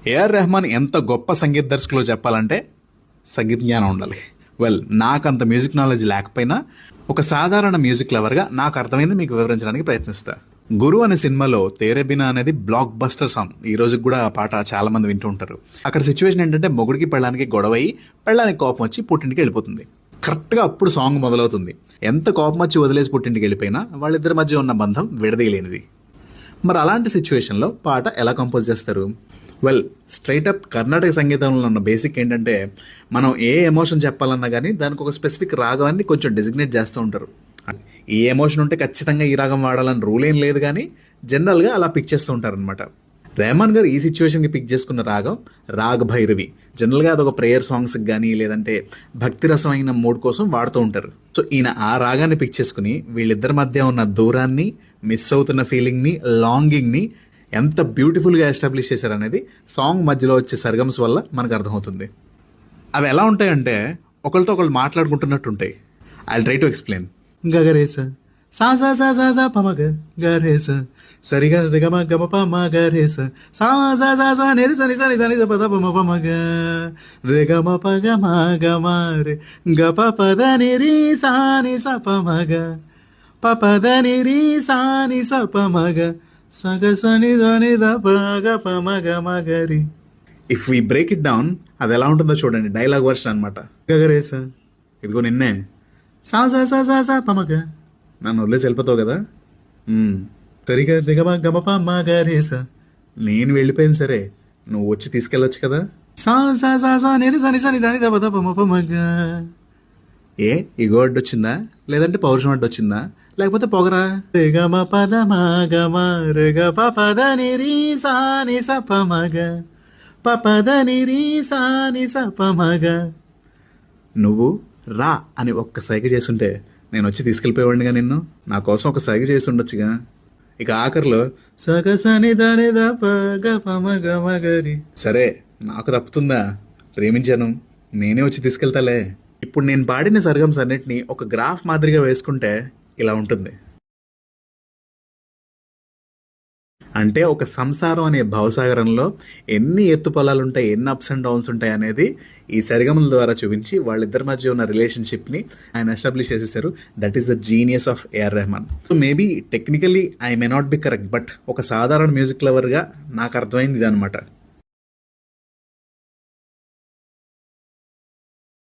AR Rahman ఎంత గొప్ప సంగీత దర్శకులో చెప్పాలంటే సంగీత జ్ఞానం ఉండాలి. నాకు అంత మ్యూజిక్ నాలెడ్జ్ లేకపోయినా ఒక సాధారణ మ్యూజిక్ లవర్గా నాకు అర్థమైంది మీకు వివరించడానికి ప్రయత్నిస్తా. గురు అనే సినిమాలో తేరే బినా అనేది బ్లాక్ బస్టర్ సాంగ్. ఈ రోజు కూడా ఆ పాట చాలా మంది వింటూ ఉంటారు. అక్కడ సిచ్యువేషన్ ఏంటంటే మొగుడికి పెళ్ళానికి గొడవయి పెళ్ళానికి కోపం వచ్చి పుట్టింటికి వెళ్ళిపోతుంది. కరెక్ట్గా అప్పుడు సాంగ్ మొదలవుతుంది. ఎంత కోపం వచ్చి వదిలేసి పుట్టింటికి వెళ్ళిపోయినా వాళ్ళిద్దరి మధ్య ఉన్న బంధం విడదీయలేనిది. మరి అలాంటి సిచ్యువేషన్లో పాట ఎలా కంపోజ్ చేస్తారు? స్ట్రైట్ అప్ కర్ణాటక సంగీతంలో ఉన్న బేసిక్ ఏంటంటే మనం ఏ ఎమోషన్ చెప్పాలన్నా కానీ దానికి ఒక స్పెసిఫిక్ రాగాన్ని కొంచెం డెసిగ్నేట్ చేస్తూ ఉంటారు. ఈ ఎమోషన్ ఉంటే ఖచ్చితంగా ఈ రాగం వాడాలని రూల్ ఏం లేదు, కానీ జనరల్గా అలా పిక్ చేస్తూ ఉంటారనమాట. రెహమాన్ గారు ఈ సిచ్యువేషన్కి పిక్ చేసుకున్న రాగం రాగ్ భైరవి. జనరల్గా అదొక ప్రేయర్ సాంగ్స్కి కానీ లేదంటే భక్తి రసమైన మూడ్ కోసం వాడుతూ ఉంటారు. సో ఈయన ఆ రాగాన్ని పిక్ చేసుకుని వీళ్ళిద్దరి మధ్య ఉన్న దూరాన్ని, మిస్ అవుతున్న ఫీలింగ్ని, లాంగింగ్ని ఎంత బ్యూటిఫుల్గా ఎస్టాబ్లిష్ చేశారనేది సాంగ్ మధ్యలో వచ్చే సర్గమ్స్ వల్ల మనకు అర్థమవుతుంది. అవి ఎలా ఉంటాయంటే ఒకరితో ఒకళ్ళు మాట్లాడుకుంటున్నట్టు ఉంటాయి. I try to explain. గగరేస సా సా సా సా సా పమగ గరేస సరిగా రిగమ గమ పమ గరేస సా సా సా సా నిరి సని సని దని పద పమ పమగ రిగమ పగ మ గమ రే గప పద నిరి సాని స పమగ పపద నిరి సాని స పమగ సగ సని దని ద పగ పమగ మగరి. If we break it down అది ఎలా ఉంటుందో చూడండి. డైలాగ్ వర్షన్ అనమాట. గగరేస ఇదిగో నిన్నే సా సా సా సా సా పమగ నన్ను వదిలేసి వెళ్ళిపోతావు కదా, సరిగా దిగమా గమప మాగారేస నేను వెళ్ళిపోయింది సరే నువ్వు వచ్చి తీసుకెళ్ళొచ్చు కదా, సా సా సా సా నేను సని సని దాని దబ దబ మగ. ఏ ఇగో అడ్డు వచ్చిందా, లేదంటే పౌరుషం అడ్డు వచ్చిందా, లేకపోతే పొగరా? రేగమ పద మాగమ రేగ పద నిరి సాని సపమగ పపద నిరి సాని సపమగ. నువ్వు రా అని ఒక్క సైగ చేసుంటే నేను వచ్చి తీసుకెళ్ళిపోయేవాడినిగా నిన్ను. నా కోసం ఒక సైగ చేసి ఉండొచ్చుగా. ఇక ఆఖరిలో సగసని దాని దపగరి. సరే నాకు తప్పుతుందా, ప్రేమించాను, నేనే వచ్చి తీసుకెళ్తాలే. ఇప్పుడు నేను పాడిన సర్గమ్స్ అన్నిటినీ ఒక గ్రాఫ్ మాదిరిగా వేసుకుంటే ఇలా ఉంటుంది. అంటే ఒక సంసారం అనే భవసాగరంలో ఎన్ని ఎత్తు పొలాలు ఉంటాయి, ఎన్ని అప్స్ అండ్ డౌన్స్ ఉంటాయి అనేది ఈ సరిగమల ద్వారా చూపించి వాళ్ళిద్దరి మధ్య ఉన్న రిలేషన్షిప్ని ఆయన ఎస్టాబ్లిష్ చేసేసారు. That is the genius of AR Rahman. So maybe technically I may not be correct, but ఒక సాధారణ మ్యూజిక్ లవర్గా నాకు అర్థమైంది ఇది అనమాట.